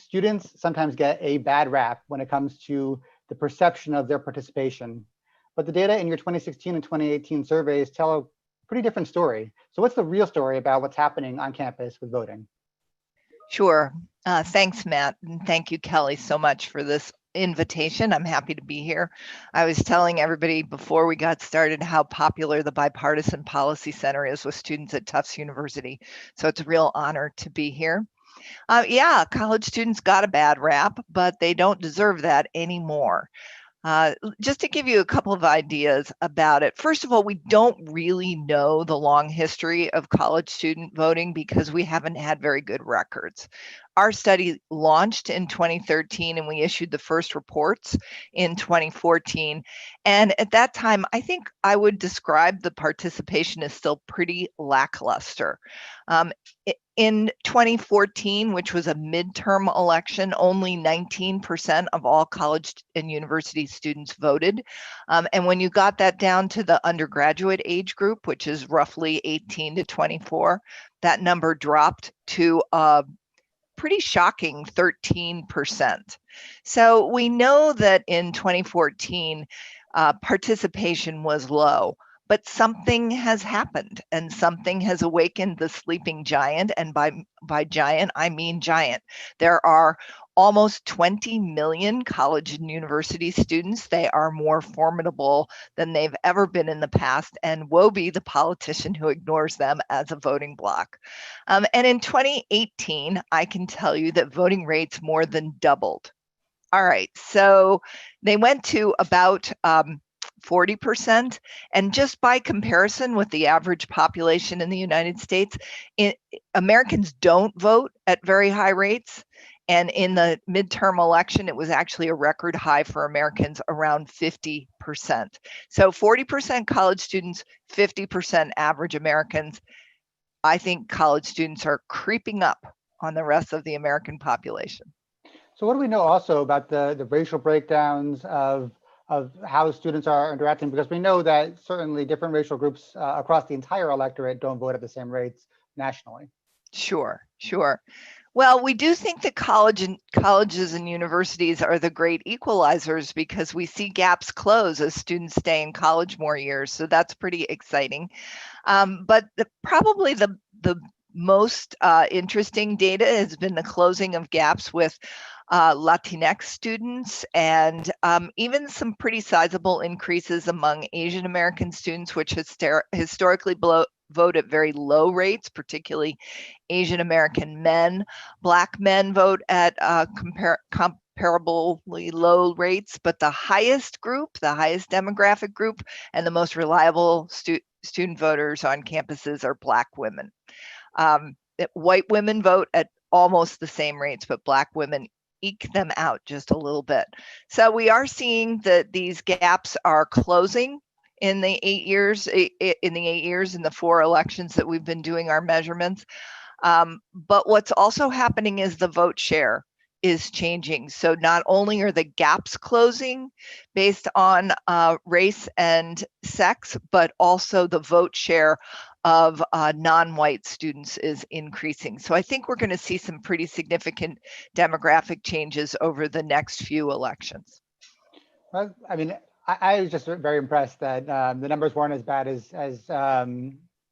students sometimes get a bad rap when it comes to the perception of their participation. But the data in your 2016 and 2018 surveys tell a pretty different story. So what's the real story about what's happening on campus with voting? Sure. Thanks, Matt. And thank you, Kelly, so much for this invitation. I'm happy to be here. I was telling everybody before we got started how popular the Bipartisan Policy Center is with students at Tufts University. So it's a real honor to be here. Yeah, college students got a bad rap, but they don't deserve that anymore. Just to give you a couple of ideas about it. First of all, we don't really know the long history of college student voting because we haven't had very good records. Our study launched in 2013 and we issued the first reports in 2014. And at that time, I think I would describe the participation as still pretty lackluster. In 2014, which was a midterm election, only 19% of all college and university students voted. And when you got that down to the undergraduate age group, which is roughly 18 to 24, that number dropped to a pretty shocking 13%. So we know that in 2014, participation was low. But something has happened and something has awakened the sleeping giant. And by giant, I mean giant. There are almost 20 million college and university students. They are more formidable than they've ever been in the past. And woe be the politician who ignores them as a voting bloc. And in 2018, I can tell you that voting rates more than doubled. All right, so they went to about 40%. And just by comparison with the average population in the United States, Americans don't vote at very high rates. And in the midterm election, it was actually a record high for Americans, around 50%. So 40% college students, 50% average Americans. I think college students are creeping up on the rest of the American population. So what do we know also about the racial breakdowns of how students are interacting? Because we know that certainly different racial groups across the entire electorate don't vote at the same rates nationally. Sure. Well, we do think that colleges and universities are the great equalizers because we see gaps close as students stay in college more years. So that's pretty exciting. But probably the most interesting data has been the closing of gaps with Latinx students and even some pretty sizable increases among Asian American students, which historically vote at very low rates, particularly Asian American men. Black men vote at comparably low rates, but the highest demographic group, and the most reliable student voters on campuses are Black women. White women vote at almost the same rates, but Black women eke them out just a little bit. So we are seeing that these gaps are closing in the 8 years, in the 4 elections that we've been doing our measurements. But what's also happening is the vote share is changing. So not only are the gaps closing based on race and sex, but also the vote share of non-white students is increasing. So I think we're going to see some pretty significant demographic changes over the next few elections. Well, I mean, I was just very impressed that the numbers weren't as bad as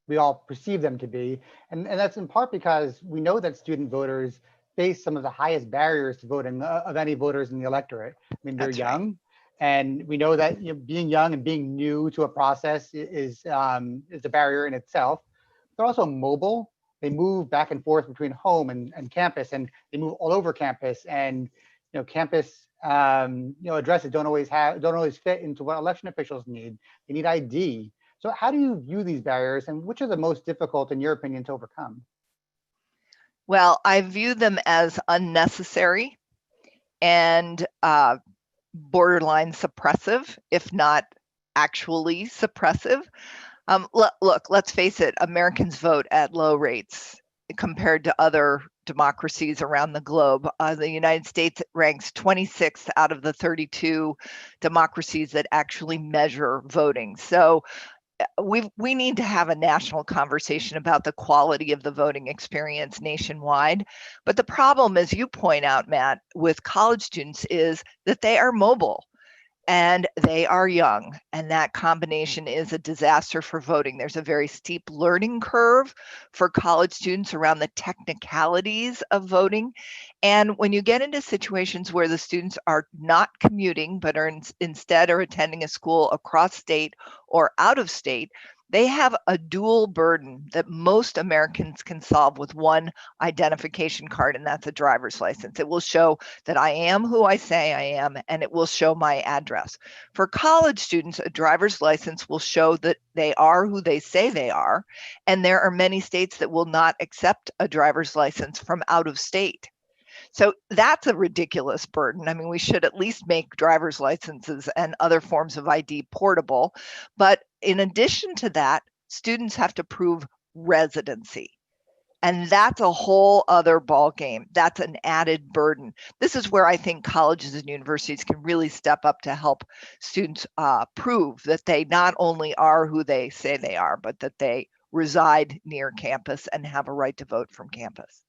we all perceive them to be. And that's in part because we know that student voters face some of the highest barriers to voting of any voters in the electorate. I mean, they're young. Right. And we know that being young and being new to a process is a barrier in itself. They're also mobile. They move back and forth between home and campus, and they move all over campus. And campus addresses don't always fit into what election officials need. They need ID. So how do you view these barriers, and which are the most difficult, in your opinion, to overcome? Well, I view them as unnecessary and borderline suppressive, if not actually suppressive. Look, let's face it, Americans vote at low rates compared to other democracies around the globe. The United States ranks 26th out of the 32 democracies that actually measure voting. So we need to have a national conversation about the quality of the voting experience nationwide. But the problem, as you point out, Matt, with college students is that they are mobile and they are young, and that combination is a disaster for voting. There's a very steep learning curve for college students around the technicalities of voting. And when you get into situations where the students are not commuting, but are instead are attending a school across state or out of state, they have a dual burden that most Americans can solve with one identification card, and that's a driver's license. It will show that I am who I say I am, and it will show my address. For college students, a driver's license will show that they are who they say they are, and there are many states that will not accept a driver's license from out of state. So that's a ridiculous burden. I mean, we should at least make driver's licenses and other forms of ID portable. But in addition to that, students have to prove residency. And that's a whole other ballgame. That's an added burden. This is where I think colleges and universities can really step up to help students prove that they not only are who they say they are, but that they reside near campus and have a right to vote from campus.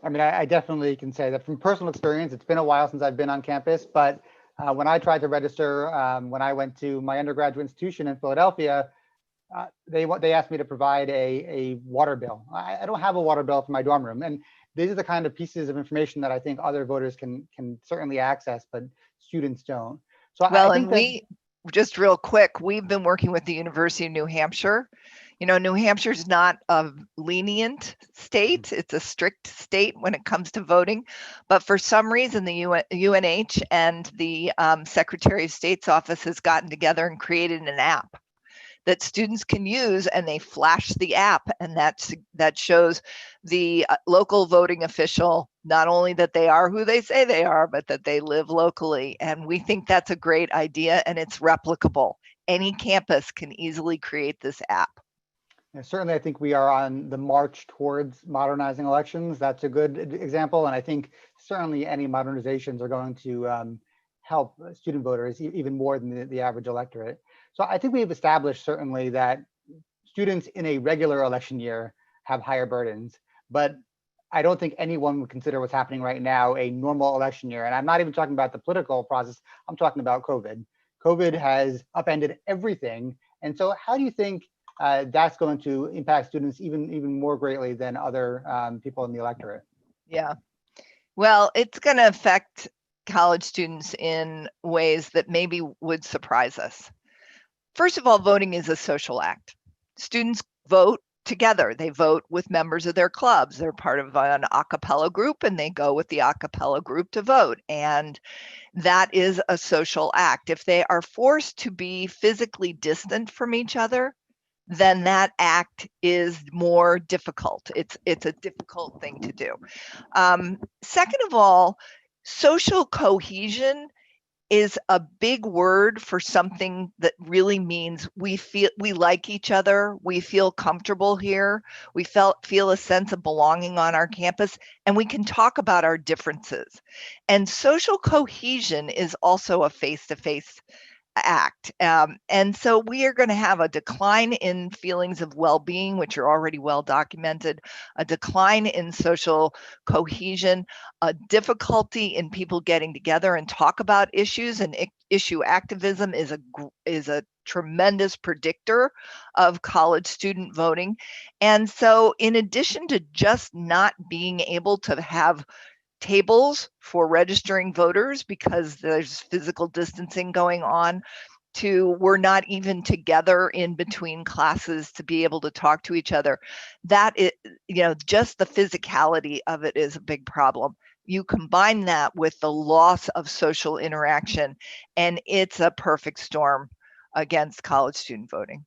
I mean, I definitely can say that from personal experience. It's been a while since I've been on campus, but when I tried to register, when I went to my undergraduate institution in Philadelphia, they asked me to provide a water bill. I don't have a water bill for my dorm room, and these are the kind of pieces of information that I think other voters can certainly access, but students don't. So Well, I think and that we just real quick, we've been working with the University of New Hampshire. You know, New Hampshire's not a lenient state. It's a strict state when it comes to voting. But for some reason, the UNH and the Secretary of State's office has gotten together and created an app that students can use, and they flash the app, and that shows the local voting official not only that they are who they say they are, but that they live locally. And we think that's a great idea, and it's replicable. Any campus can easily create this app. certainly, I think we are on the march towards modernizing elections. That's a good example, and I think certainly any modernizations are going to help student voters even more than the average electorate. So I think we've established certainly that students in a regular election year have higher burdens, but I don't think anyone would consider what's happening right now a normal election year. And I'm not even talking about the political process. I'm talking about COVID. COVID has upended everything. And so how do you think that's going to impact students even more greatly than other people in the electorate? Yeah. Well, it's going to affect college students in ways that maybe would surprise us. First of all, voting is a social act. Students vote together. They vote with members of their clubs. They're part of an a cappella group, and they go with the a cappella group to vote. And that is a social act. If they are forced to be physically distant from each other, then that act is more difficult. It's a difficult thing to do. Second of all, social cohesion is a big word for something that really means we like each other, we feel comfortable here, we feel a sense of belonging on our campus, and we can talk about our differences. And social cohesion is also a face-to-face act. And so we are going to have a decline in feelings of well-being, which are already well documented, a decline in social cohesion, a difficulty in people getting together and talk about issues, and issue activism is a tremendous predictor of college student voting. And so in addition to just not being able to have tables for registering voters because there's physical distancing going on, to we're not even together in between classes to be able to talk to each other. That is, just the physicality of it is a big problem. You combine that with the loss of social interaction, and it's a perfect storm against college student voting.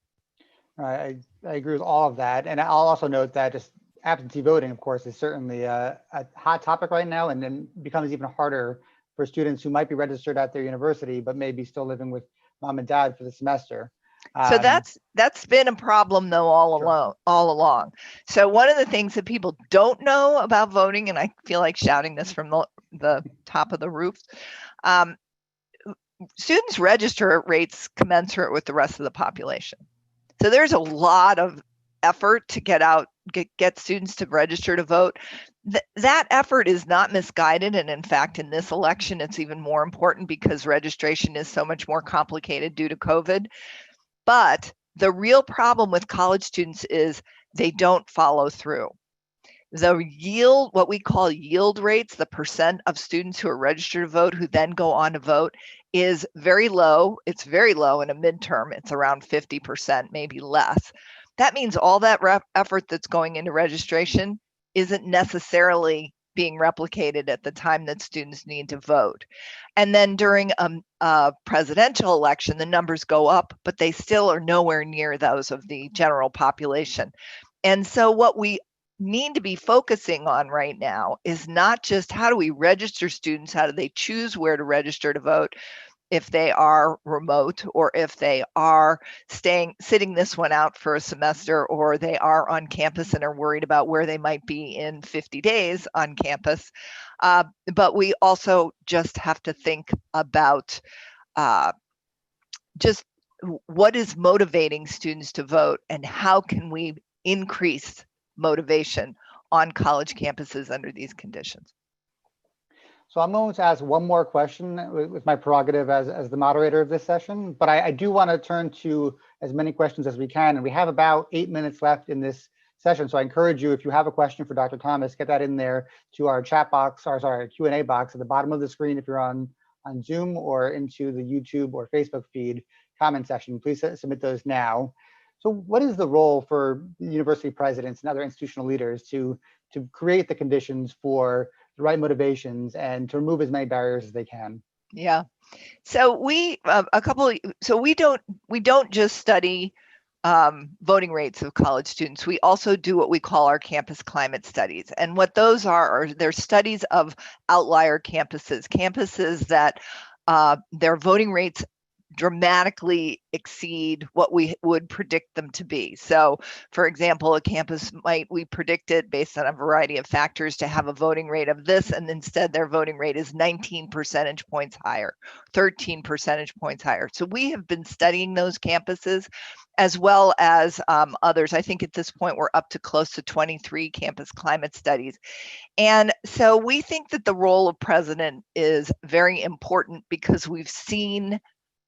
I agree with all of that. And I'll also note that just absentee voting, of course, is certainly a hot topic right now, and then becomes even harder for students who might be registered at their university, but maybe still living with mom and dad for the semester. So that's been a problem though all along. So one of the things that people don't know about voting, and I feel like shouting this from the top of the roof, students register at rates commensurate with the rest of the population. So there's a lot of effort to get students to register to vote. That effort is not misguided, and in fact, in this election, it's even more important because registration is so much more complicated due to COVID. But the real problem with college students is they don't follow through. The yield, what we call yield rates, the percent of students who are registered to vote who then go on to vote, is very low. It's very low in a midterm. It's around 50%, maybe less. That means all that effort that's going into registration isn't necessarily being replicated at the time that students need to vote. And then during a presidential election, the numbers go up, but they still are nowhere near those of the general population. And so what we need to be focusing on right now is not just how do we register students, how do they choose where to register to vote if they are remote, or if they are sitting this one out for a semester, or they are on campus and are worried about where they might be in 50 days on campus. But we also just have to think about just what is motivating students to vote, and how can we increase motivation on college campuses under these conditions. So I'm going to ask one more question with my prerogative as the moderator of this session, but I do want to turn to as many questions as we can, and we have about 8 minutes left in this session. So I encourage you, if you have a question for Dr. Thomas, get that in there to our chat box, or sorry, Q&A box at the bottom of the screen if you're on Zoom, or into the YouTube or Facebook feed comment section. Please submit those now. So what is the role for university presidents and other institutional leaders to create the conditions for the right motivations and to remove as many barriers as they can? Yeah. So we don't just study voting rates of college students. We also do what we call our campus climate studies. And what those are they're studies of outlier campuses that their voting rates dramatically exceed what we would predict them to be. So, for example, a campus we predict it based on a variety of factors to have a voting rate of this, and instead their voting rate is 19 percentage points higher, 13 percentage points higher. So we have been studying those campuses as well as others. I think at this point we're up to close to 23 campus climate studies. And so we think that the role of president is very important because we've seen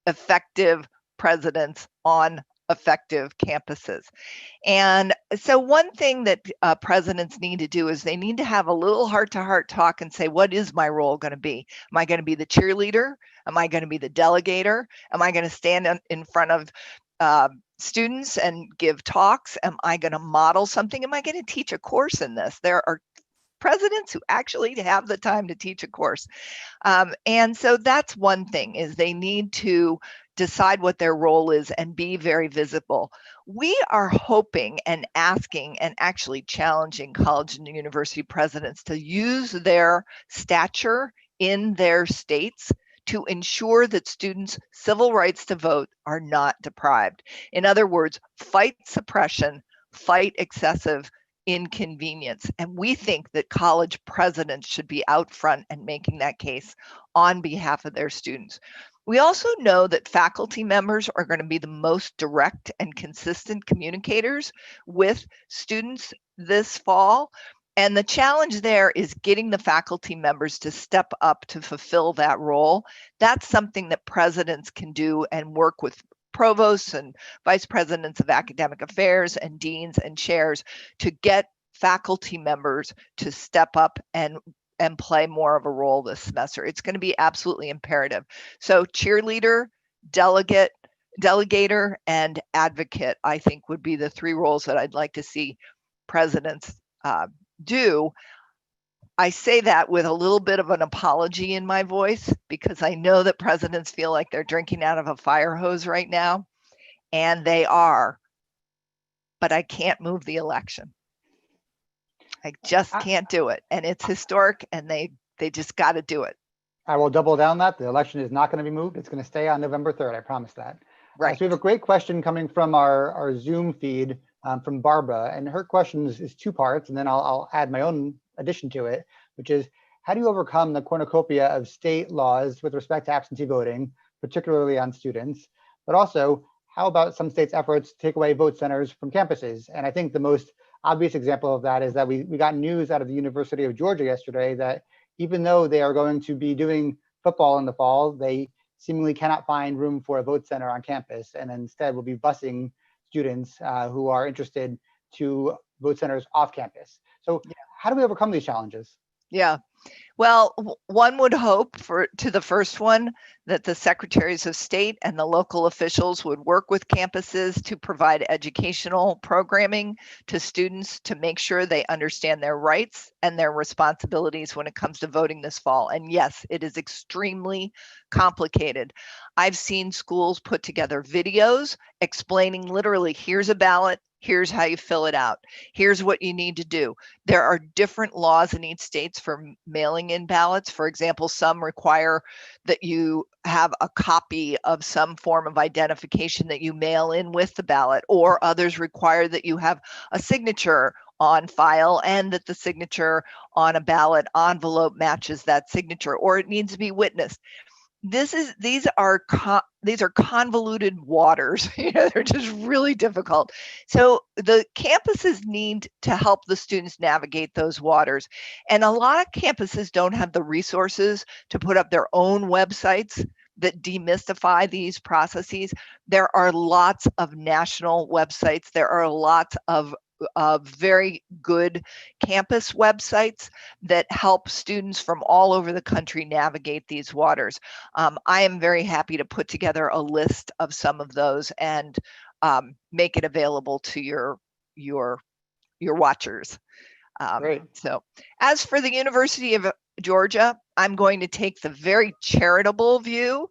effective presidents on effective campuses. And so one thing that presidents need to do is they need to have a little heart-to-heart talk and say, what is my role going to be? Am I going to be the cheerleader? Am I going to be the delegator? Am I going to stand in front of students and give talks? Am I going to model something? Am I going to teach a course in this? There are presidents who actually have the time to teach a course. And so that's one thing, is they need to decide what their role is and be very visible. We are hoping and asking and actually challenging college and university presidents to use their stature in their states to ensure that students' civil rights to vote are not deprived. In other words, fight suppression, fight excessive inconvenience. And we think that college presidents should be out front and making that case on behalf of their students. We also know that faculty members are going to be the most direct and consistent communicators with students this fall. And the challenge there is getting the faculty members to step up to fulfill that role. That's something that presidents can do and work with provosts and vice presidents of academic affairs and deans and chairs to get faculty members to step up and play more of a role this semester. It's going to be absolutely imperative. So cheerleader, delegator, and advocate, I think, would be the three roles that I'd like to see presidents do. I say that with a little bit of an apology in my voice, because I know that presidents feel like they're drinking out of a fire hose right now, and they are, but I can't move the election. I just can't do it. And it's historic, and they just got to do it. I will double down that. The election is not going to be moved. It's going to stay on November 3rd. I promise that. Right. So we have a great question coming from our Zoom feed from Barbara. And her question is two parts, and then I'll add my own addition to it, which is, how do you overcome the cornucopia of state laws with respect to absentee voting, particularly on students? But also, how about some states' efforts to take away vote centers from campuses? And I think the most obvious example of that is that we got news out of the University of Georgia yesterday that even though they are going to be doing football in the fall, they seemingly cannot find room for a vote center on campus, and instead will be busing students who are interested to vote centers off campus. So how do we overcome these challenges? Yeah. Well, one would hope to the first one that the secretaries of state and the local officials would work with campuses to provide educational programming to students to make sure they understand their rights and their responsibilities when it comes to voting this fall. And yes, it is extremely complicated. I've seen schools put together videos explaining literally, here's a ballot, here's how you fill it out, here's what you need to do. There are different laws in each state for mailing in ballots. For example, some require that you have a copy of some form of identification that you mail in with the ballot, or others require that you have a signature on file and that the signature on a ballot envelope matches that signature, or it needs to be witnessed. These are convoluted waters. They're just really difficult. So the campuses need to help the students navigate those waters. And a lot of campuses don't have the resources to put up their own websites that demystify these processes. There are lots of national websites. There are lots of very good campus websites that help students from all over the country navigate these waters. I am very happy to put together a list of some of those and make it available to your watchers. Great. So as for the University of Georgia, I'm going to take the very charitable view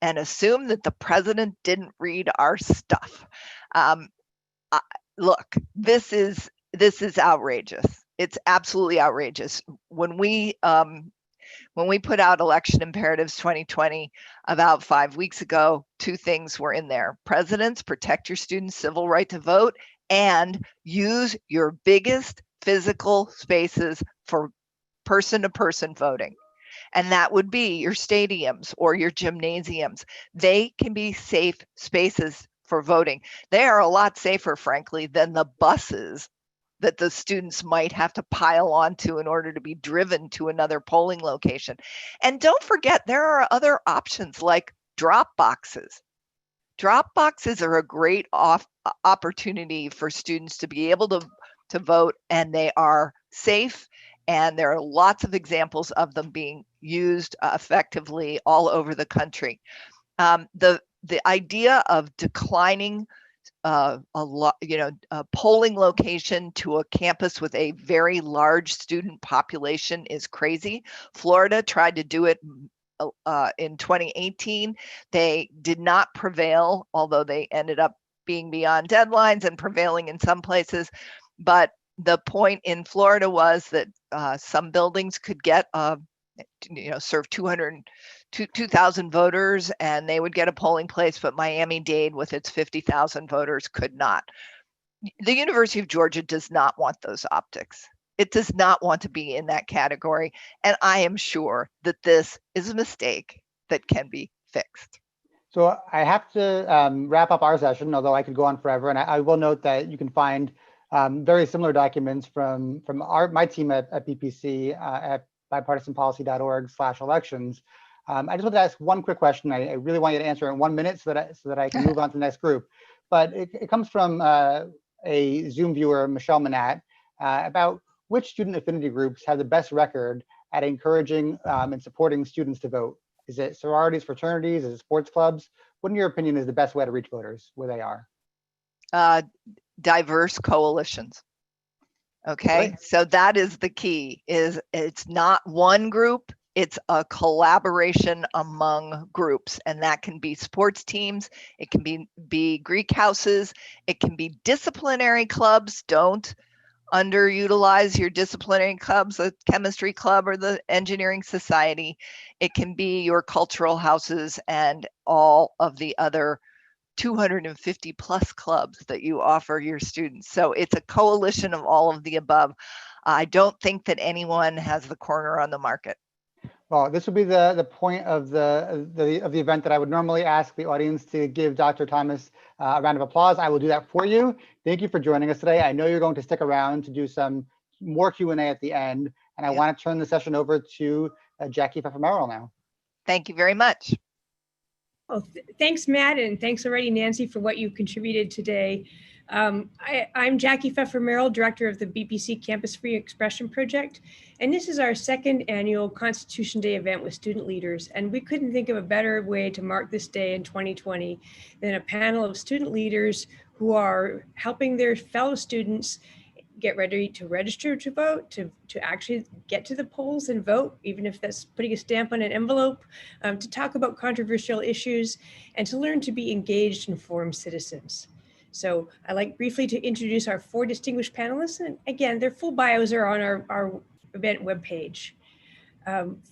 and assume that the president didn't read our stuff. Look, this is outrageous. It's absolutely outrageous. When we put out Election Imperatives 2020 about 5 weeks ago, two things were in there. Presidents, protect your students' civil right to vote, and use your biggest physical spaces for person-to-person voting. And that would be your stadiums or your gymnasiums. They can be safe spaces for voting. They are a lot safer, frankly, than the buses that the students might have to pile onto in order to be driven to another polling location. And don't forget, there are other options like drop boxes. Drop boxes are a great opportunity for students to be able to vote, and they are safe. And there are lots of examples of them being used effectively all over the country. The idea of declining a polling location to a campus with a very large student population is crazy. Florida tried to do it in 2018. They did not prevail, although they ended up being beyond deadlines and prevailing in some places. But the point in Florida was that some buildings could get serve 2,000 voters, and they would get a polling place, but Miami-Dade with its 50,000 voters could not. The University of Georgia does not want those optics. It does not want to be in that category, and I am sure that this is a mistake that can be fixed. So I have to wrap up our session, although I could go on forever, and I will note that you can find very similar documents from my team at BPC at bipartisanpolicy.org/elections. I just want to ask one quick question. I really want you to answer in 1 minute so that I can move on to the next group. But it comes from a Zoom viewer, Michelle Manat, about which student affinity groups have the best record at encouraging and supporting students to vote. Is it sororities, fraternities, is it sports clubs? What, in your opinion, is the best way to reach voters where they are? Diverse coalitions. Okay, Great. so that is the key. It's not one group, it's a collaboration among groups, and that can be sports teams, it can be Greek houses, it can be disciplinary clubs. Don't underutilize your disciplinary clubs, the chemistry club or the engineering society. It can be your cultural houses and all of the other 250 plus clubs that you offer your students. So it's a coalition of all of the above. I don't think that anyone has the corner on the market. Well, this will be the point of the event that I would normally ask the audience to give Dr. Thomas a round of applause. I will do that for you. Thank you for joining us today. I know you're going to stick around to do some more Q&A at the end, and I want to turn the session over to Jackie Pfeffer-Merrill now. Thank you very much. Well, thanks, Matt, and thanks already, Nancy, for what you contributed today. I'm Jackie Pfeffer-Merrill, director of the BPC Campus Free Expression Project, and this is our second annual Constitution Day event with student leaders, and we couldn't think of a better way to mark this day in 2020 than a panel of student leaders who are helping their fellow students get ready to register to vote, to actually get to the polls and vote, even if that's putting a stamp on an envelope, to talk about controversial issues, and to learn to be engaged, informed citizens. So I'd like briefly to introduce our 4 distinguished panelists. And again, their full bios are on our event webpage.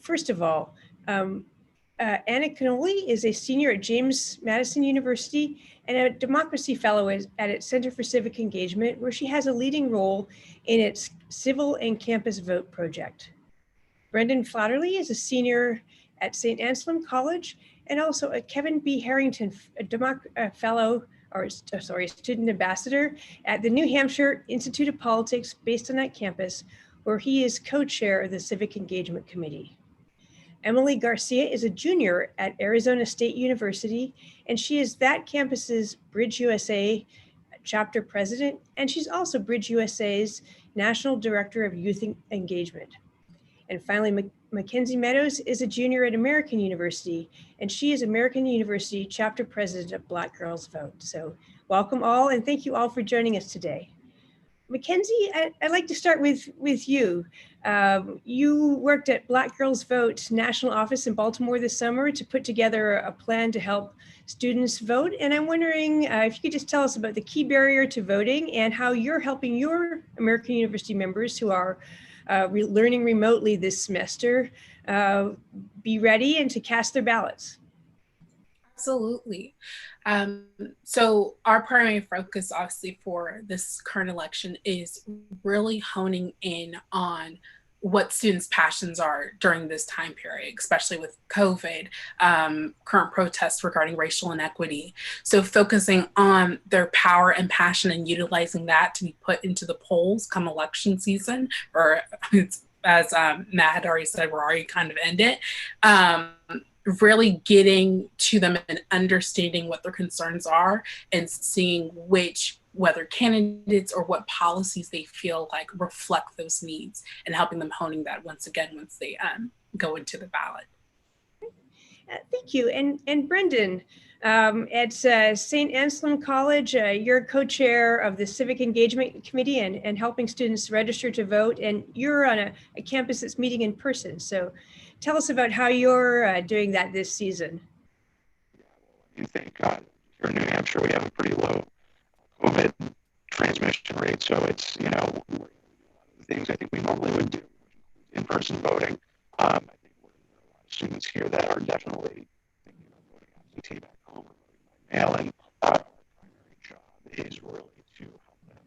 First of all, Anna Cannoli is a senior at James Madison University and a democracy fellow at its Center for Civic Engagement, where she has a leading role in its Civil and Campus Vote project. Brendan Flatterly is a senior at St. Anselm College and also a Kevin B. Harrington student ambassador at the New Hampshire Institute of Politics based on that campus, where he is co-chair of the Civic Engagement Committee. Emily Garcia is a junior at Arizona State University, and she is that campus's Bridge USA chapter president, and she's also Bridge USA's National Director of Youth Engagement. And finally, Mackenzie Meadows is a junior at American University, and she is American University chapter president of Black Girls Vote. So welcome all, and thank you all for joining us today. Mackenzie, I'd like to start with you. You worked at Black Girls Vote National Office in Baltimore this summer to put together a plan to help students vote. And I'm wondering if you could just tell us about the key barrier to voting and how you're helping your American University members who are learning remotely this semester be ready and to cast their ballots. Absolutely. So our primary focus, obviously, for this current election is really honing in on what students' passions are during this time period, especially with COVID, current protests regarding racial inequity. So focusing on their power and passion and utilizing that to be put into the polls come election season, or as Matt had already said, we're already kind of ended. Really getting to them and understanding what their concerns are and seeing whether candidates or what policies they feel like reflect those needs and helping them honing that once they go into the ballot. Thank you. And Brendan, at St. Anselm College, you're co-chair of the Civic Engagement Committee and helping students register to vote, and you're on a campus that's meeting in person. So tell us about how you're doing that this season. You think here in New Hampshire, we have a pretty low COVID transmission rate. So it's, we're going to do a lot of the things I think we normally would do, in-person voting. I think we're going to get a lot of students here that are definitely thinking about voting absentee back home or voting by mail. And our primary job is really to help them,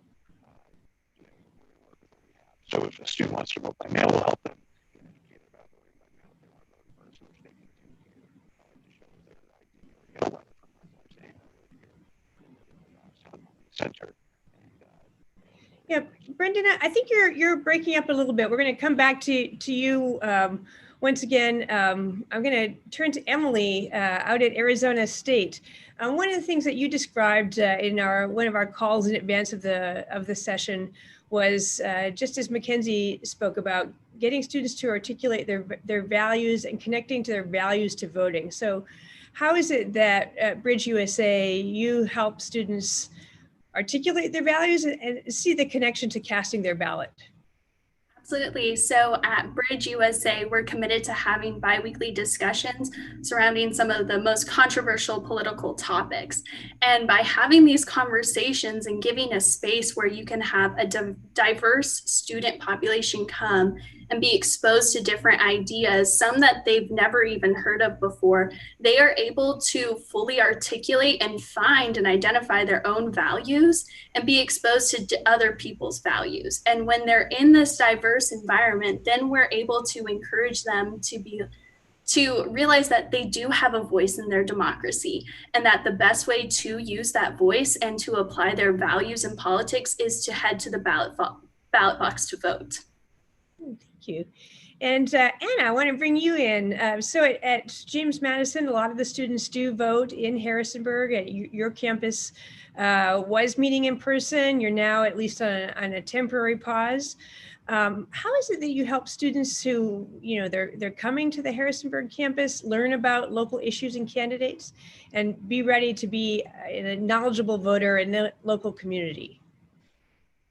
work with what we have. So if a student wants to vote by mail, we'll help them get educated about voting by mail. If they want to vote in person, which they can do here, to show their ID or get a letter from us saying that they're here in the center. Yeah, Brendan, I think you're breaking up a little bit. We're going to come back to you once again. I'm going to turn to Emily out at Arizona State. One of the things that you described in one of our calls in advance of the session was just as Mackenzie spoke about, getting students to articulate their values and connecting to their values to voting. So how is it that at Bridge USA you help students articulate their values and see the connection to casting their ballot? Absolutely. So at Bridge USA, we're committed to having biweekly discussions surrounding some of the most controversial political topics. And by having these conversations and giving a space where you can have a diverse student population come and be exposed to different ideas, some that they've never even heard of before, they are able to fully articulate and find and identify their own values and be exposed to other people's values. And when they're in this diverse environment, then we're able to encourage them to realize that they do have a voice in their democracy, and that the best way to use that voice and to apply their values in politics is to head to the ballot box to vote. Thank you. And Anna, I want to bring you in. So at James Madison, a lot of the students do vote in Harrisonburg. At your campus was meeting in person. You're now at least on a temporary pause. How is it that you help students who, they're coming to the Harrisonburg campus, learn about local issues and candidates, and be ready to be a knowledgeable voter in the local community?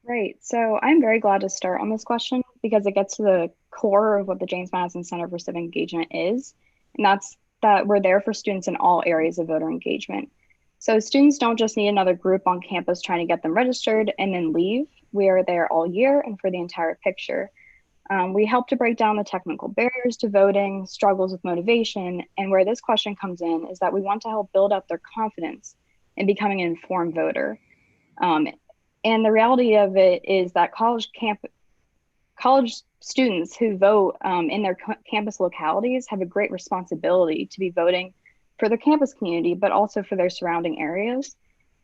Right. So I'm very glad to start on this question because it gets to the core of what the James Madison Center for Civic Engagement is. And that's that we're there for students in all areas of voter engagement. So students don't just need another group on campus trying to get them registered and then leave. We are there all year and for the entire picture. We help to break down the technical barriers to voting, struggles with motivation, and where this question comes in is that we want to help build up their confidence in becoming an informed voter. And the reality of it is that college students who vote in their campus localities have a great responsibility to be voting for their campus community, but also for their surrounding areas.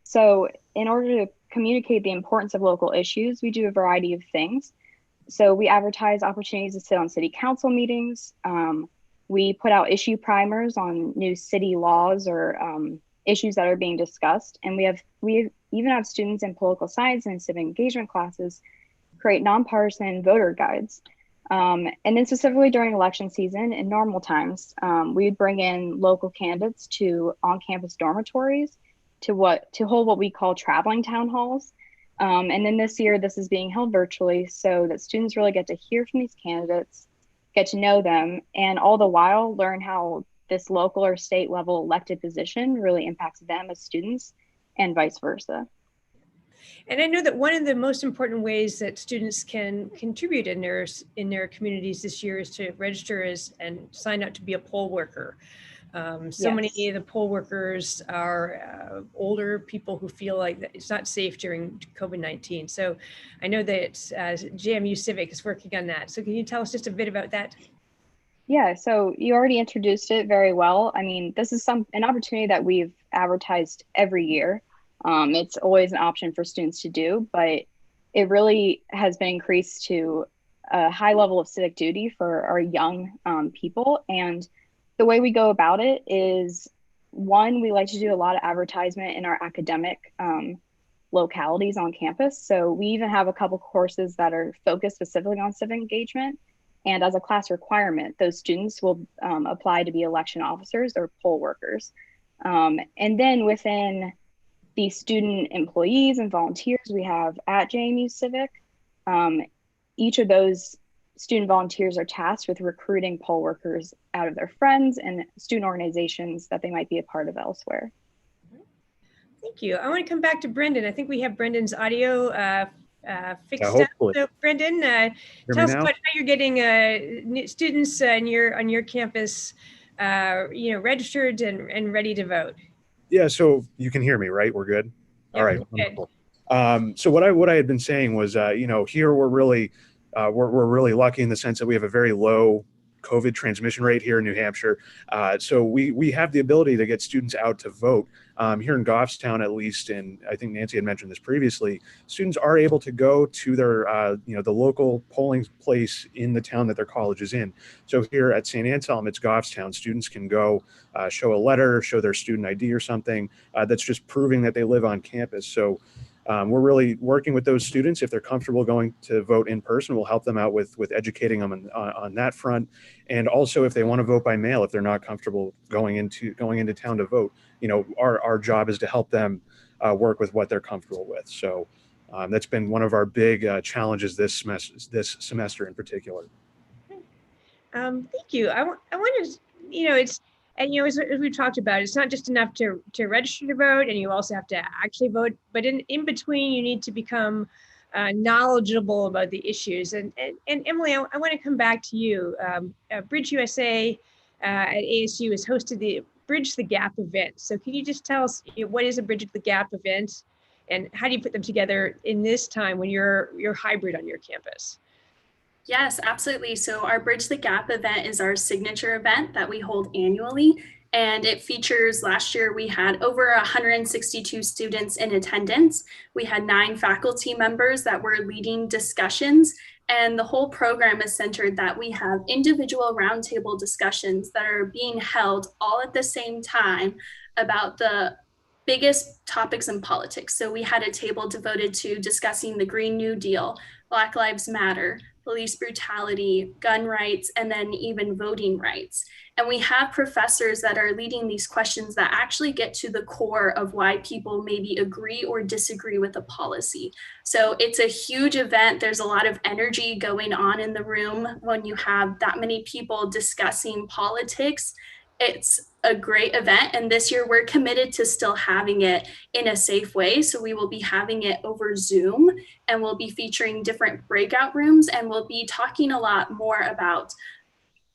So in order to communicate the importance of local issues, we do a variety of things. So we advertise opportunities to sit on city council meetings. We put out issue primers on new city laws or issues that are being discussed. And we even have students in political science and civic engagement classes create nonpartisan voter guides. And then specifically during election season in normal times, we would bring in local candidates to on-campus dormitories to hold what we call traveling town halls. And then this year, this is being held virtually so that students really get to hear from these candidates, get to know them, and all the while learn how this local or state level elected position really impacts them as students and vice versa. And I know that one of the most important ways that students can contribute in their communities this year is to register and sign up to be a poll worker. So Yes. many of the poll workers are older people who feel like that it's not safe during COVID-19. So I know that JMU Civic is working on that. So can you tell us just a bit about that? Yeah, so you already introduced it very well. I mean, this is an opportunity that we've advertised every year. It's always an option for students to do, but it really has been increased to a high level of civic duty for our young people. And the way we go about it is, one, we like to do a lot of advertisement in our academic localities on campus. So we even have a couple courses that are focused specifically on civic engagement. And as a class requirement, those students will apply to be election officers or poll workers. And then within the student employees and volunteers we have at JMU Civic, each of those student volunteers are tasked with recruiting poll workers out of their friends and student organizations that they might be a part of elsewhere. Thank you. I want to come back to Brendan. I think we have Brendan's audio fixed up. Hopefully. So Brendan, tell us about how you're getting students on your campus, registered and ready to vote. Yeah, so you can hear me, right? We're good. Yeah, all right. good. Wonderful. So what I had been saying was, here we're really lucky in the sense that we have a very low COVID transmission rate here in New Hampshire. So we have the ability to get students out to vote. Here in Goffstown, at least, and I think Nancy had mentioned this previously, students are able to go to their, the local polling place in the town that their college is in. So here at St. Anselm, it's Goffstown. Students can go show a letter, show their student ID or something that's just proving that they live on campus. So we're really working with those students. If they're comfortable going to vote in person, we'll help them out with educating them on that front. And also if they want to vote by mail, if they're not comfortable going into town to vote, our job is to help them work with what they're comfortable with. So that's been one of our big challenges this semester in particular. Thank you. I want to, as we talked about, it's not just enough to register to vote, and you also have to actually vote, but in between you need to become knowledgeable about the issues. And Emily, I want to come back to you. Bridge USA at ASU has hosted the Bridge the Gap event. So can you just tell us what is a Bridge the Gap event and how do you put them together in this time when you're hybrid on your campus? Yes, absolutely. So our Bridge the Gap event is our signature event that we hold annually. And it features, last year we had over 162 students in attendance. We had 9 faculty members that were leading discussions. And the whole program is centered that we have individual roundtable discussions that are being held all at the same time about the biggest topics in politics. So we had a table devoted to discussing the Green New Deal, Black Lives Matter, police brutality, gun rights, and then even voting rights. And we have professors that are leading these questions that actually get to the core of why people maybe agree or disagree with a policy. So it's a huge event. There's a lot of energy going on in the room when you have that many people discussing politics. It's a great event, and this year we're committed to still having it in a safe way. So we will be having it over Zoom, and we'll be featuring different breakout rooms, and we'll be talking a lot more about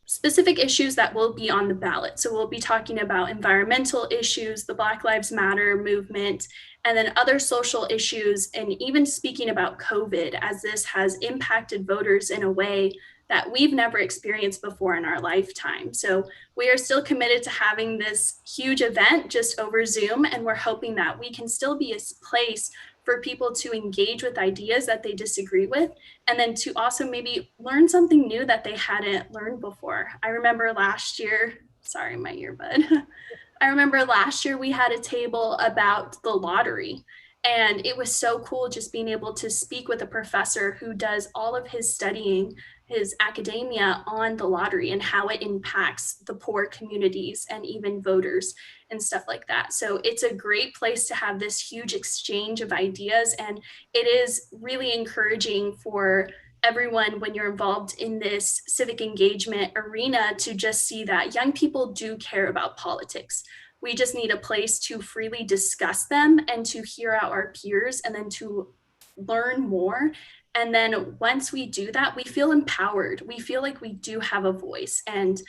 specific issues that will be on the ballot. So we'll be talking about environmental issues, the Black Lives Matter movement, and then other social issues, and even speaking about COVID, as this has impacted voters in a way that we've never experienced before in our lifetime. So we are still committed to having this huge event just over Zoom, and we're hoping that we can still be a place for people to engage with ideas that they disagree with, and then to also maybe learn something new that they hadn't learned before. I remember last year, sorry, my earbud. I remember last year we had a table about the lottery, and it was so cool just being able to speak with a professor who does all of his studying, his academia on the lottery and how it impacts the poor communities and even voters and stuff like that. So it's a great place to have this huge exchange of ideas, and it is really encouraging for everyone when you're involved in this civic engagement arena to just see that young people do care about politics. We just need a place to freely discuss them and to hear out our peers and then to learn more. And then once we do that, we feel empowered. We feel like we do have a voice. And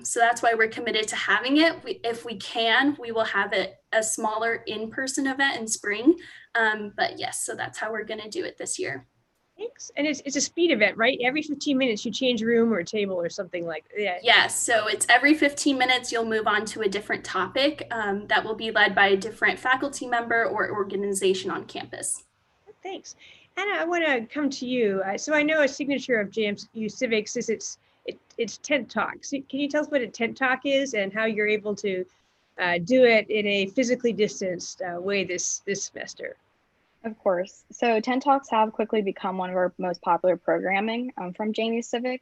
so that's why we're committed to having it. If we can, we will have it a smaller in-person event in spring. But yes, so that's how we're going to do it this year. Thanks. And it's a speed event, right? Every 15 minutes you change a room or a table or something like that. Yes, so it's every 15 minutes you'll move on to a different topic that will be led by a different faculty member or organization on campus. Thanks. Anna, I want to come to you. So I know a signature of JMU Civics is it's tent talks. Can you tell us what a tent talk is and how you're able to do it in a physically distanced way this semester? Of course. So tent talks have quickly become one of our most popular programming from JMU Civic,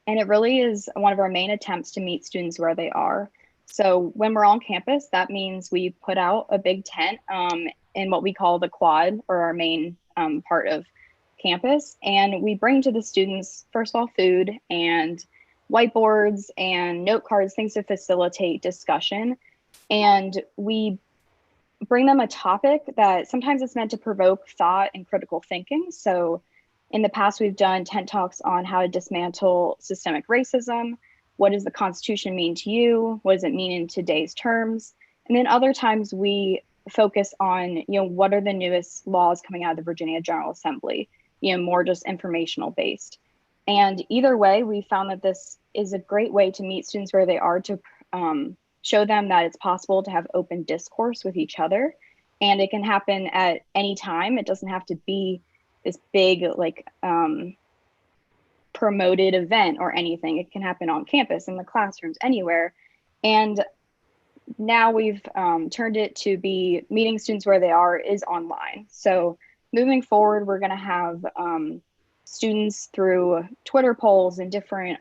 and it really is one of our main attempts to meet students where they are. So when we're on campus, that means we put out a big tent in what we call the quad, or our main part of campus, and we bring to the students, first of all, food and whiteboards and note cards, things to facilitate discussion, and we bring them a topic that sometimes it's meant to provoke thought and critical thinking. So in the past, we've done tent talks on how to dismantle systemic racism. What does the Constitution mean to you? What does it mean in today's terms? And then other times we focus on, what are the newest laws coming out of the Virginia General Assembly, more just informational based. And either way, we found that this is a great way to meet students where they are, to show them that it's possible to have open discourse with each other, and it can happen at any time. It doesn't have to be this big promoted event or anything. It can happen on campus, in the classrooms, anywhere. And now we've turned it to be meeting students where they are is online. So moving forward, we're going to have students through Twitter polls and different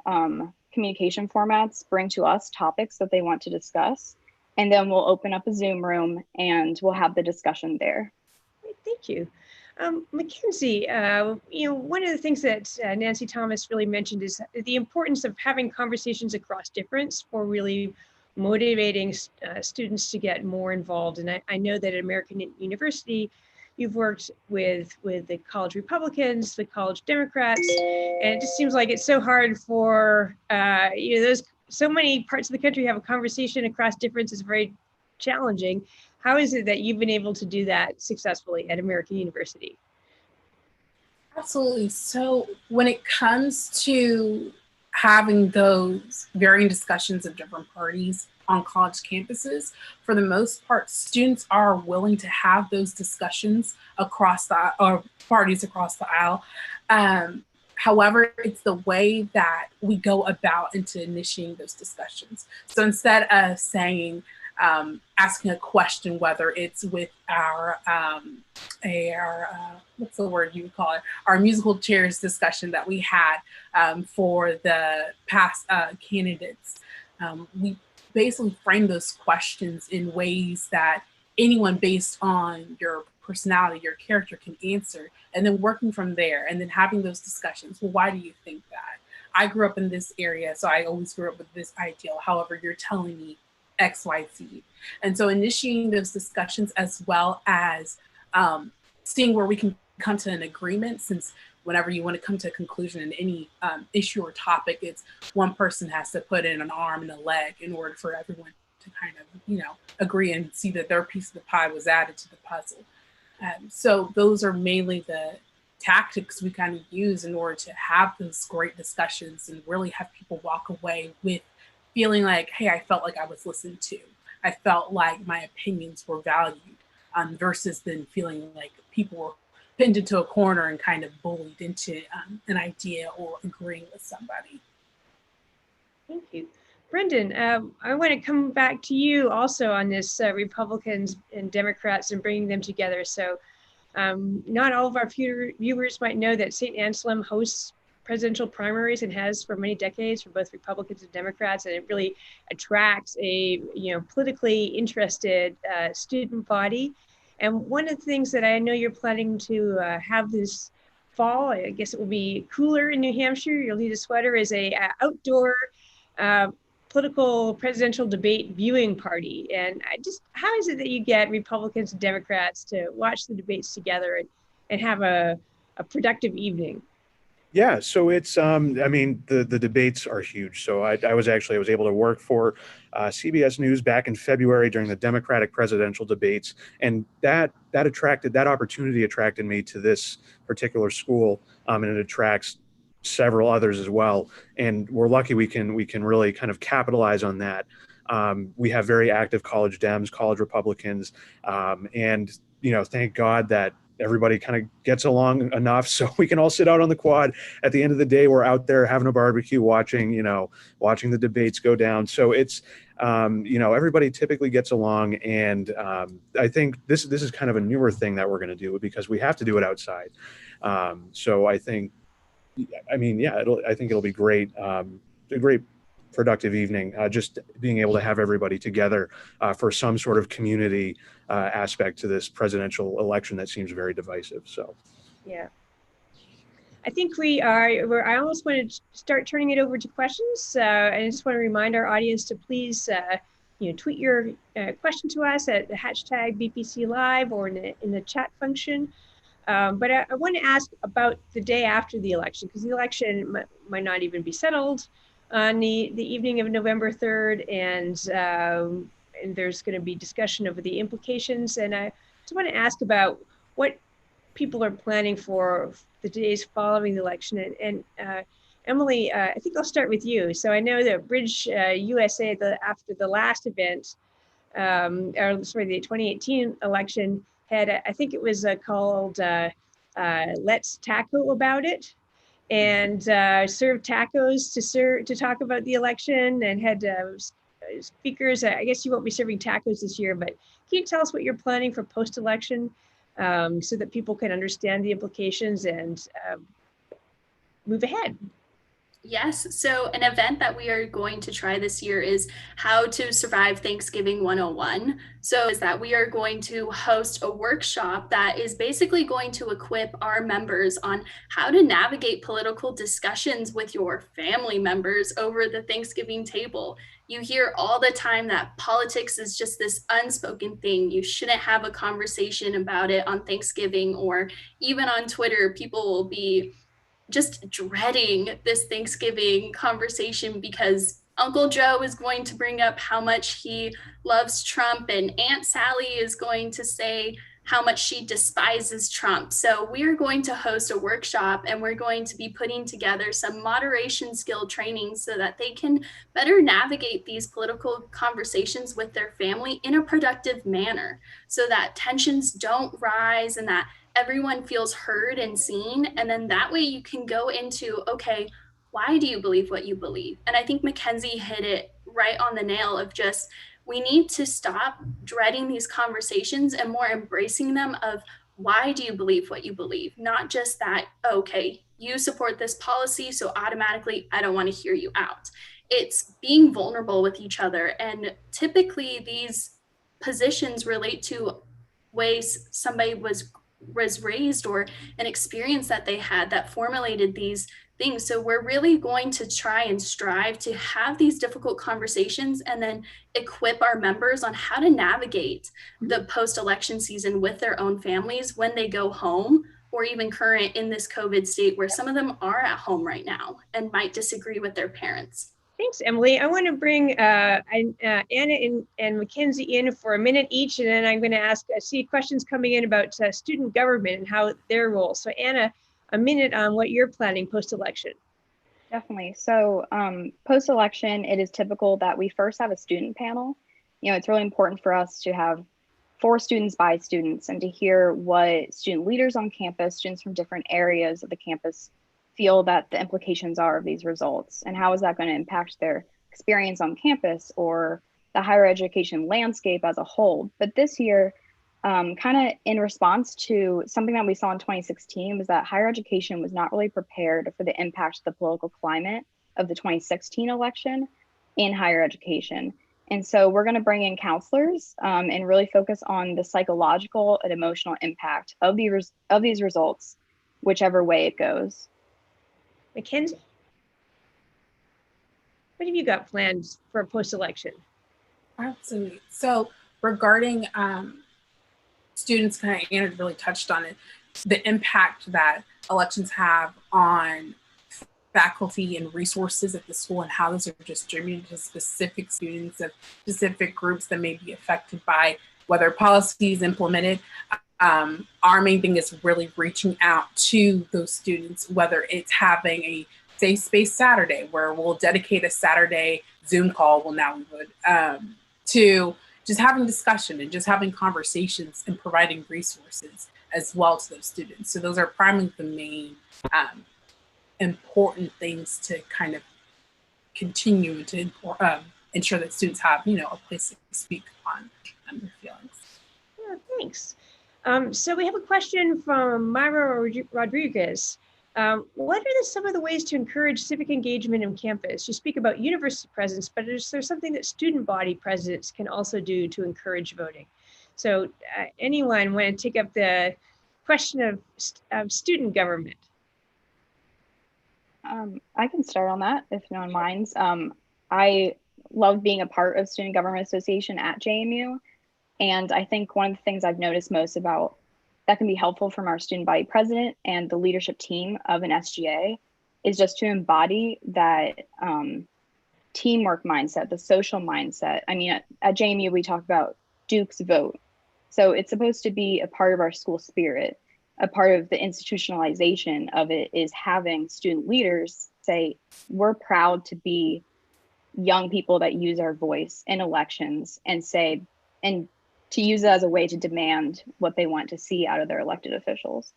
communication formats bring to us topics that they want to discuss, and then we'll open up a Zoom room and we'll have the discussion there. Thank you. Mackenzie, one of the things that Nancy Thomas really mentioned is the importance of having conversations across difference for really motivating students to get more involved. And I know that at American University, you've worked with the college Republicans, the college Democrats, and it just seems like it's so hard for, there's so many parts of the country have a conversation across difference is very challenging. How is it that you've been able to do that successfully at American University? Absolutely. So when it comes to having those varying discussions of different parties on college campuses, for the most part, students are willing to have those discussions across the or parties across the aisle. However, it's the way that we go about into initiating those discussions. So instead of saying, asking a question, whether it's with our what's the word you would call it, our musical chairs discussion that we had for the past candidates, we basically frame those questions in ways that anyone based on your personality, your character can answer, and then working from there and then having those discussions. Well, why do you think that? I grew up in this area, so I always grew up with this ideal. However, you're telling me X, Y, Z. And so initiating those discussions, as well as seeing where we can come to an agreement, since whenever you want to come to a conclusion in any issue or topic, it's one person has to put in an arm and a leg in order for everyone to kind of, agree and see that their piece of the pie was added to the puzzle. So those are mainly the tactics we kind of use in order to have those great discussions and really have people walk away with feeling like, hey, I felt like I was listened to. I felt like my opinions were valued, versus then feeling like people were pinned into a corner and kind of bullied into an idea or agreeing with somebody. Thank you. Brendan, I want to come back to you also on this Republicans and Democrats and bringing them together. So not all of our viewers might know that St. Anselm hosts presidential primaries and has for many decades for both Republicans and Democrats, and it really attracts a politically interested student body. And one of the things that I know you're planning to have this fall, I guess it will be cooler in New Hampshire, you'll need a sweater, is a outdoor political presidential debate viewing party. And how is it that you get Republicans and Democrats to watch the debates together and have a productive evening? Yeah, so it's the debates are huge. So I was able to work for CBS News back in February during the Democratic presidential debates, and that opportunity attracted me to this particular school, and it attracts several others as well. And we're lucky we can really kind of capitalize on that. We have very active college Dems, college Republicans, and thank God that everybody kind of gets along enough so we can all sit out on the quad. At the end of the day, we're out there having a barbecue, watching the debates go down. So it's, everybody typically gets along. And I think this is kind of a newer thing that we're going to do because we have to do it outside. So I think, I think it'll be great. A great productive evening, just being able to have everybody together for some sort of community aspect to this presidential election that seems very divisive. So, yeah, I think I almost want to start turning it over to questions. I just want to remind our audience to please, tweet your question to us at the hashtag BPC Live or in the chat function. But I want to ask about the day after the election, because the election might not even be settled on the evening of November 3rd, and there's going to be discussion over the implications. And I just want to ask about what people are planning for the days following the election. And Emily, I think I'll start with you. So I know that Bridge USA, after the last event, the 2018 election, had, I think it was called Let's Taco About It, and served tacos to talk about the election, and had speakers. I guess you won't be serving tacos this year, but can you tell us what you're planning for post-election so that people can understand the implications and move ahead? Yes, so an event that we are going to try this year is How to Survive Thanksgiving 101. So is that we are going to host a workshop that is basically going to equip our members on how to navigate political discussions with your family members over the Thanksgiving table. You hear all the time that politics is just this unspoken thing. You shouldn't have a conversation about it on Thanksgiving, or even on Twitter, people will be just dreading this Thanksgiving conversation because Uncle Joe is going to bring up how much he loves Trump, and Aunt Sally is going to say how much she despises Trump. So we're going to host a workshop, and we're going to be putting together some moderation skill training so that they can better navigate these political conversations with their family in a productive manner, so that tensions don't rise and that everyone feels heard and seen. And then that way you can go into, okay, why do you believe what you believe? And I think Mackenzie hit it right on the nail of just, we need to stop dreading these conversations and more embracing them of, why do you believe what you believe? Not just that, okay, you support this policy, so automatically I don't want to hear you out. It's being vulnerable with each other. And typically these positions relate to ways somebody was raised, or an experience that they had that formulated these things. So we're really going to try and strive to have these difficult conversations and then equip our members on how to navigate the post-election season with their own families when they go home, or even current in this COVID state where some of them are at home right now and might disagree with their parents. Thanks, Emily. I want to bring Anna and Mackenzie in for a minute each, and then I'm going to see questions coming in about student government and how their role. So Anna, a minute on what you're planning post-election. Definitely. So post-election, it is typical that we first have a student panel. It's really important for us to have for students by students and to hear what student leaders on campus, students from different areas of the campus, feel that the implications are of these results, and how is that going to impact their experience on campus or the higher education landscape as a whole. But this year, kind of in response to something that we saw in 2016, was that higher education was not really prepared for the impact of the political climate of the 2016 election in higher education. And so we're going to bring in counselors and really focus on the psychological and emotional impact of these results, whichever way it goes. Mackenzie, what have you got planned for post-election? Absolutely. So regarding students, kind of Anna really touched on it, the impact that elections have on faculty and resources at the school and how those are distributed to specific students and specific groups that may be affected by whether policy is implemented. Our main thing is really reaching out to those students, whether it's having a safe space Saturday where we'll dedicate a Saturday Zoom call, to just having discussion and just having conversations and providing resources as well to those students. So those are primarily the main important things to kind of continue to ensure that students have, a place to speak on their feelings. Yeah, thanks. So we have a question from Myra Rodriguez. What are some of the ways to encourage civic engagement on campus? You speak about university presence, but is there something that student body presidents can also do to encourage voting? So anyone want to take up the question of student government? I can start on that if no one minds. I love being a part of Student Government Association at JMU. And I think one of the things I've noticed most about that can be helpful from our student body president and the leadership team of an SGA is just to embody that teamwork mindset, the social mindset. I mean, at JMU, we talk about Duke's vote. So it's supposed to be a part of our school spirit. A part of the institutionalization of it is having student leaders say, we're proud to be young people that use our voice in elections and say, and to use it as a way to demand what they want to see out of their elected officials.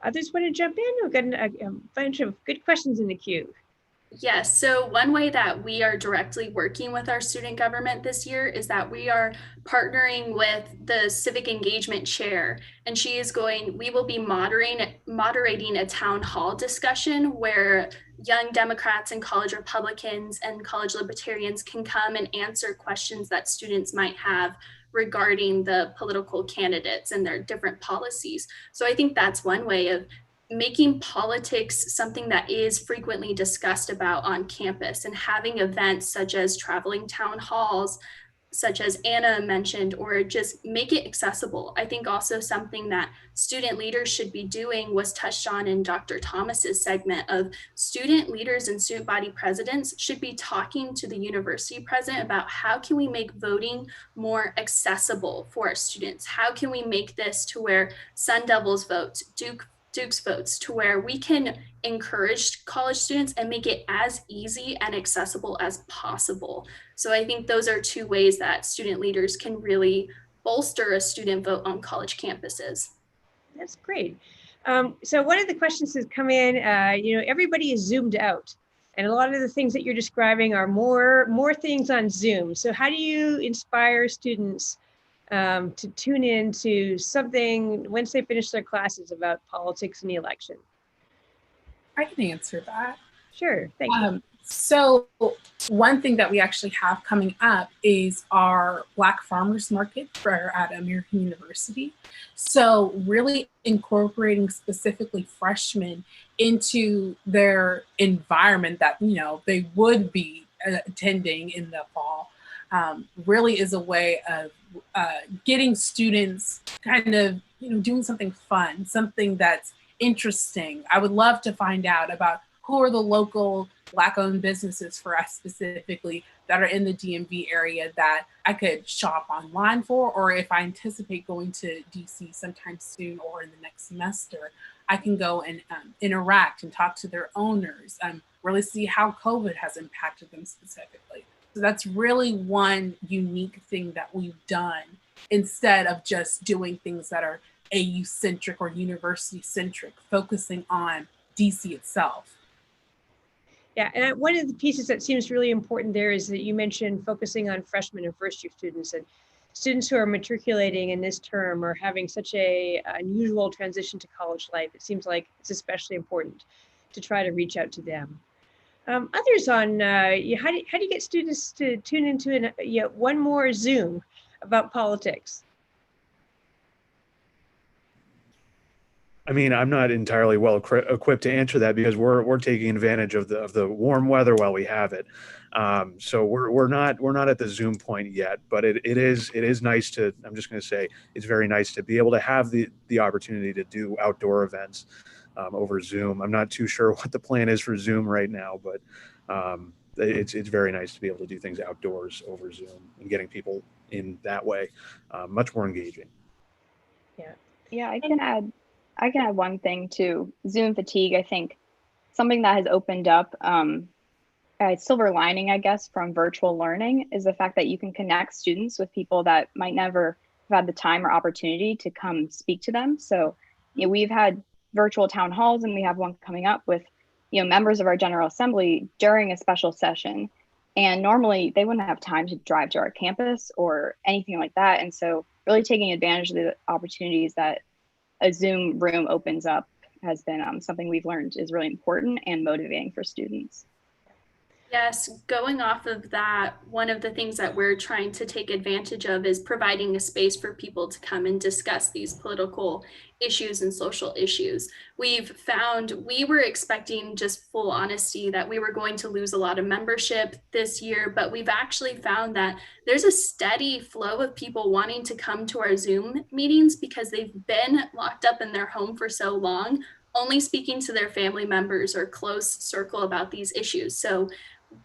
Others want to jump in? We've got a bunch of good questions in the queue. Yes, so one way that we are directly working with our student government this year is that we are partnering with the civic engagement chair, and we will be moderating a town hall discussion where young Democrats and college Republicans and college libertarians can come and answer questions that students might have regarding the political candidates and their different policies. So I think that's one way of making politics something that is frequently discussed about on campus, and having events such as traveling town halls, such as Anna mentioned, or just make it accessible. I think also something that student leaders should be doing was touched on in Dr. Thomas's segment of student leaders and student body presidents should be talking to the university president about how can we make voting more accessible for our students? How can we make this to where Sun Devils vote, Duke's votes, to where we can encourage college students and make it as easy and accessible as possible. So I think those are two ways that student leaders can really bolster a student vote on college campuses. That's great. So one of the questions has come in, everybody is Zoomed out, and a lot of the things that you're describing are more things on Zoom. So how do you inspire students to tune in to something once they finish their classes about politics and the election? I can answer that. Sure, thank you. So one thing that we actually have coming up is our Black Farmers Market at American University. So really incorporating specifically freshmen into their environment that, they would be attending in the fall, really is a way of getting students kind of, doing something fun, something that's interesting. I would love to find out about who are the local Black-owned businesses for us specifically that are in the DMV area that I could shop online for, or if I anticipate going to DC sometime soon or in the next semester, I can go and interact and talk to their owners, really see how COVID has impacted them specifically. So that's really one unique thing that we've done instead of just doing things that are AU-centric or university-centric, focusing on DC itself. Yeah, and one of the pieces that seems really important there is that you mentioned focusing on freshmen and first-year students, and students who are matriculating in this term are having such a unusual transition to college life. It seems like it's especially important to try to reach out to them. Others on, how do you get students to tune into one more Zoom about politics? I mean, I'm not entirely well equipped to answer that because we're taking advantage of the warm weather while we have it. So we're not at the Zoom point yet, but it is nice to. I'm just going to say it's very nice to be able to have the opportunity to do outdoor events over Zoom. I'm not too sure what the plan is for Zoom right now, but it's very nice to be able to do things outdoors over Zoom and getting people in that way, much more engaging. Yeah, I can add one thing to Zoom fatigue. I think something that has opened up a silver lining, I guess, from virtual learning is the fact that you can connect students with people that might never have had the time or opportunity to come speak to them. So, we've had virtual town halls, and we have one coming up with, members of our General Assembly during a special session. And normally they wouldn't have time to drive to our campus or anything like that. And so really taking advantage of the opportunities that a Zoom room opens up has been something we've learned is really important and motivating for students. Yes, going off of that, one of the things that we're trying to take advantage of is providing a space for people to come and discuss these political issues and social issues. We've found, we were expecting, just full honesty, that we were going to lose a lot of membership this year, but we've actually found that there's a steady flow of people wanting to come to our Zoom meetings because they've been locked up in their home for so long, only speaking to their family members or close circle about these issues. So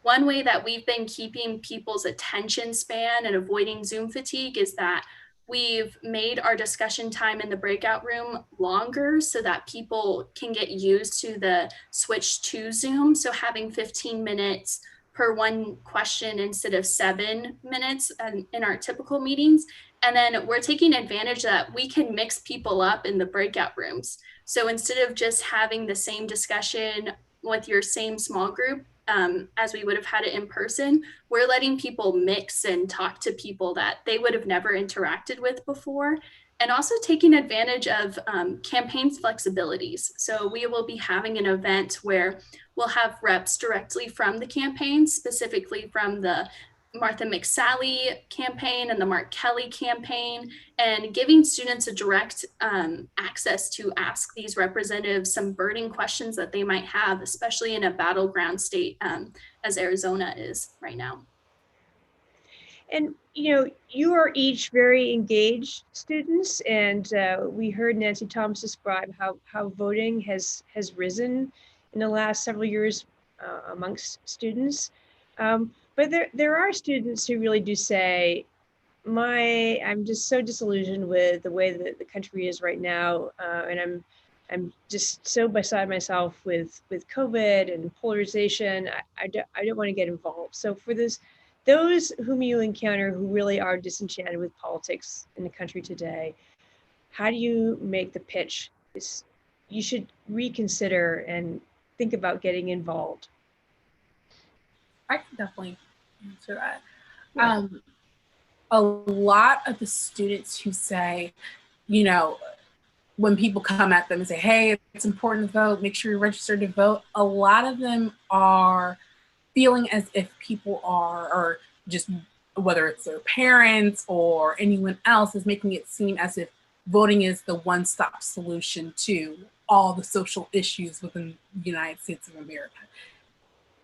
one way that we've been keeping people's attention span and avoiding Zoom fatigue is that we've made our discussion time in the breakout room longer so that people can get used to the switch to Zoom. So having 15 minutes per one question instead of 7 minutes in our typical meetings. And then we're taking advantage that we can mix people up in the breakout rooms. So instead of just having the same discussion with your same small group, as we would have had it in person, we're letting people mix and talk to people that they would have never interacted with before, and also taking advantage of campaigns flexibilities. So we will be having an event where we'll have reps directly from the campaign, specifically from the Martha McSally campaign and the Mark Kelly campaign, and giving students a direct access to ask these representatives some burning questions that they might have, especially in a battleground state as Arizona is right now. And you are each very engaged students, and we heard Nancy Thomas describe how voting has risen in the last several years amongst students. But there are students who really do say, I'm just so disillusioned with the way that the country is right now, and I'm just so beside myself with COVID and polarization. I don't want to get involved. So for those whom you encounter who really are disenchanted with politics in the country today, how do you make the pitch? You should reconsider and think about getting involved. I can definitely answer that. Yeah. A lot of the students who say, when people come at them and say, hey, it's important to vote, make sure you're registered to vote, a lot of them are feeling as if people are, or just whether it's their parents or anyone else, is making it seem as if voting is the one-stop solution to all the social issues within the United States of America.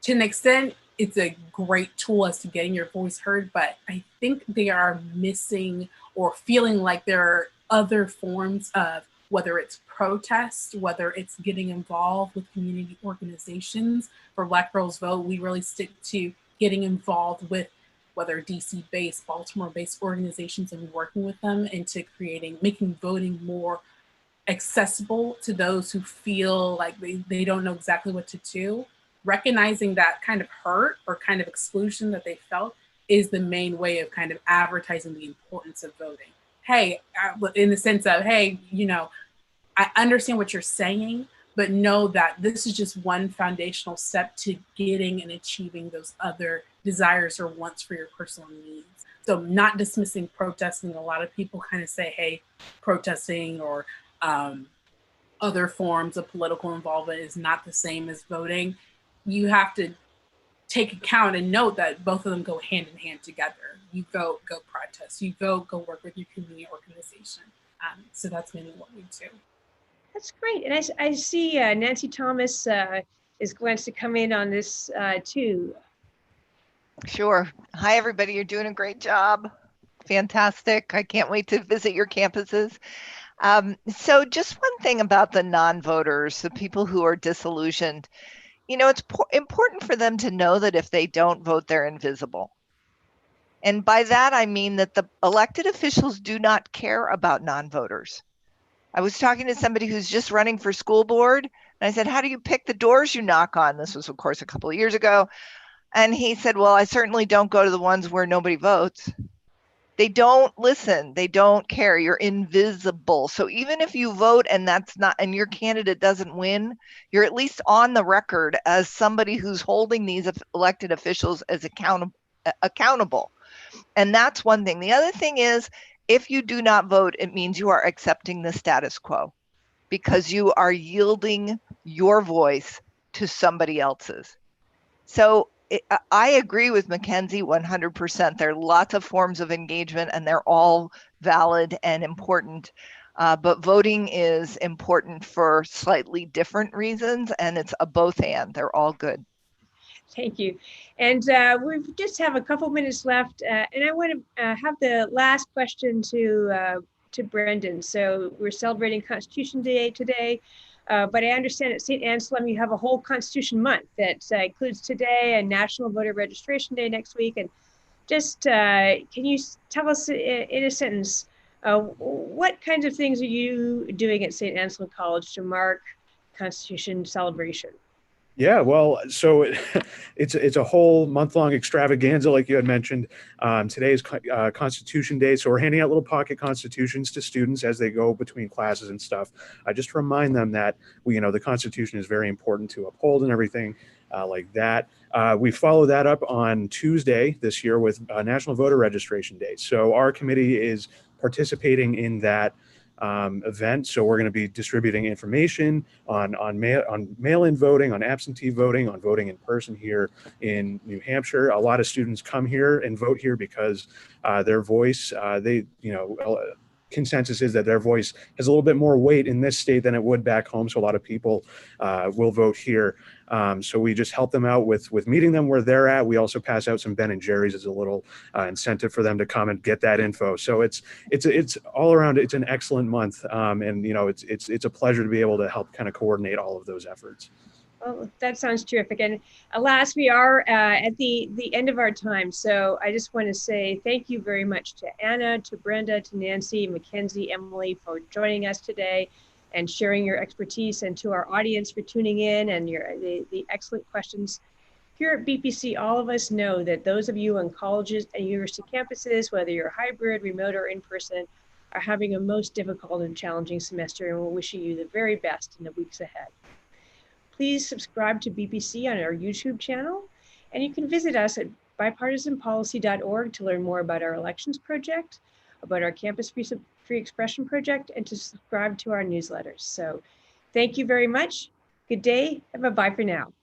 To an extent, it's a great tool as to getting your voice heard, but I think they are missing or feeling like there are other forms of, whether it's protest, whether it's getting involved with community organizations. For Black Girls Vote, we really stick to getting involved with whether DC-based, Baltimore-based organizations and working with them into making voting more accessible to those who feel like they don't know exactly what to do. Recognizing that kind of hurt or kind of exclusion that they felt is the main way of kind of advertising the importance of voting. Hey, in the sense of, hey, I understand what you're saying, but know that this is just one foundational step to getting and achieving those other desires or wants for your personal needs. So not dismissing protesting. A lot of people kind of say, hey, protesting or other forms of political involvement is not the same as voting. You have to take account and note that both of them go hand in hand together. You go protest. You go work with your community organization. So that's mainly what we do. That's great. And I see Nancy Thomas is going to come in on this too. Sure. Hi, everybody. You're doing a great job. Fantastic. I can't wait to visit your campuses. So just one thing about the non-voters, the people who are disillusioned, it's important for them to know that if they don't vote, they're invisible. And by that, I mean that the elected officials do not care about non-voters. I was talking to somebody who's just running for school board, and I said, how do you pick the doors you knock on? This was, of course, a couple of years ago. And he said, well, I certainly don't go to the ones where nobody votes. They don't listen. They don't care. You're invisible. So even if you vote and your candidate doesn't win, you're at least on the record as somebody who's holding these elected officials as accountable. And that's one thing. The other thing is, if you do not vote, it means you are accepting the status quo because you are yielding your voice to somebody else's. So I agree with Mackenzie 100%. There are lots of forms of engagement and they're all valid and important. But voting is important for slightly different reasons, and it's a both and. They're all good. Thank you. And we just have a couple minutes left. And I want to have the last question to Brendan. So we're celebrating Constitution Day today. But I understand at St. Anselm, you have a whole Constitution Month that includes today and National Voter Registration Day next week. And just can you tell us in a sentence, what kinds of things are you doing at St. Anselm College to mark Constitution celebration? Yeah, well, so it's a whole month-long extravaganza, like you had mentioned. Today is Constitution Day, so we're handing out little pocket constitutions to students as they go between classes and stuff. Just to remind them that the Constitution is very important to uphold and everything like that. We follow that up on Tuesday this year with National Voter Registration Day. So our committee is participating in that event. So we're going to be distributing information on mail-in voting, on absentee voting, on voting in person here in New Hampshire. A lot of students come here and vote here because their voice, consensus is that their voice has a little bit more weight in this state than it would back home. So a lot of people will vote here. So we just help them out with meeting them where they're at. We also pass out some Ben & Jerry's as a little incentive for them to come and get that info. So it's all around, it's an excellent month. And it's a pleasure to be able to help kind of coordinate all of those efforts. Well, that sounds terrific. And alas, we are at the end of our time. So I just want to say thank you very much to Anna, to Brenda, to Nancy, Mackenzie, Emily for joining us today and sharing your expertise, and to our audience for tuning in and the excellent questions. Here at BPC, all of us know that those of you on colleges and university campuses, whether you're hybrid, remote, or in person, are having a most difficult and challenging semester, and we're wishing you the very best in the weeks ahead. Please subscribe to BPC on our YouTube channel, and you can visit us at bipartisanpolicy.org to learn more about our elections project, about our campus free expression project, and to subscribe to our newsletters. So thank you very much. Good day, and bye-bye for now.